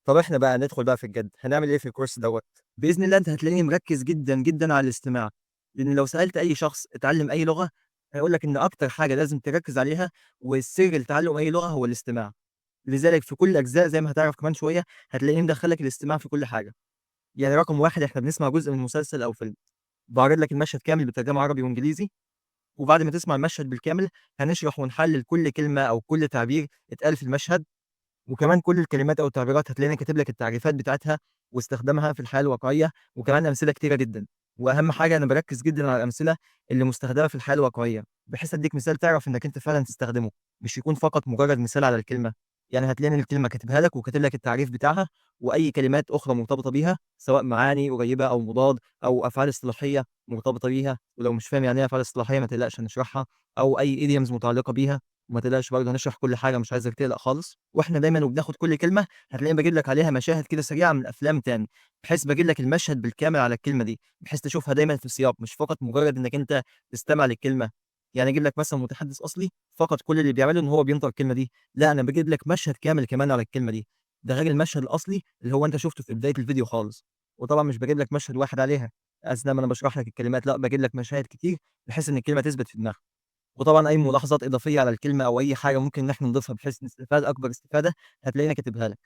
طب إحنا بقى ندخل بقى في الجد، هنعمل إيه في الكورس دوّة؟ بإذن الله أنت هتلاقيني مركّز جدًا، جدًا على الاستماع، لإن لو سألت أي شخص اتعلّم أي لغة، هيقول لك إن أكتر حاجة لازم تركّز عليها والسر لتعلُّم أي لغة هو الاستماع، لذلك في كل الأجزاء زي ما هتعرف كمان شوية، هتلاقيني مدخّل لك الاستماع في كل حاجة، يعني رقم 1 إحنا بنسمع جزء من مسلسل أو فيلم، باعرض لك المشهد كامل بترجمة عربي وإنجليزي، وبعد ما تسمع المشهد بالكامل، هنشرح ونحلّل كل كلمة أو كل تعبير اتقال في المشهد. وكمان كل الكلمات أو التعبيرات هتلاقيني كاتب لك التعريفات بتاعتها واستخدامها في الحياة الواقعية، وكمان أمثلة كتيرة جدًا، وأهم حاجة أنا باركّز جدًا على الأمثلة اللي مستخدمة في الحياة الواقعية، بحيث أدّيك مثال تعرف إنك أنت فعلًا تستخدمه، مش يكون فقط مجرد مثال على الكلمة، يعني هتلاقيني الكلمة كاتبها لك وكاتب لك التعريف بتاعها، وأي كلمات أخرى مرتبطة بيها، سواء معاني قريبة أو مضاد أو أفعال اصطلاحية مرتبطة بيها، ولو مش فاهم يعني إيه أفعال اصطلاحية ما تقلقش هنشرحها، أو أي idioms متعلقة بيها. وما تقلقش برضه هنشرح كل حاجة مش عايزك تقلق خالص، وإحنا دايمًا وبناخد كل كلمة هتلاقيني باجيب لك عليها مشاهد كده سريعة من أفلام تاني، بحيث باجيب لك المشهد بالكامل على الكلمة دي، بحيث تشوفها دايمًا في سياق، مش فقط مجرد إنك أنت تستمع للكلمة، يعني أجيب لك مثلًا متحدث أصلي فقط كل اللي بيعمله إن هو بينطق الكلمة دي، لأ أنا باجيب لك مشهد كامل كمان على الكلمة دي، ده غير المشهد الأصلي اللي هو أنت شُفته في بداية الفيديو خالص، وطبعًا مش باجيب لك مشهد واحد عليها، أثناء ما أنا باشرح لك الكلمات، لأ باجيب لك مشاهد كتير بحيث إن الكلمة تثبت في دماغك. وطبعًا أي ملاحظات إضافية على الكلمة أو أي حاجة ممكن إن إحنا نضيفها بحيث نستفاد أكبر استفادة، هتلاقيني كاتبها لك.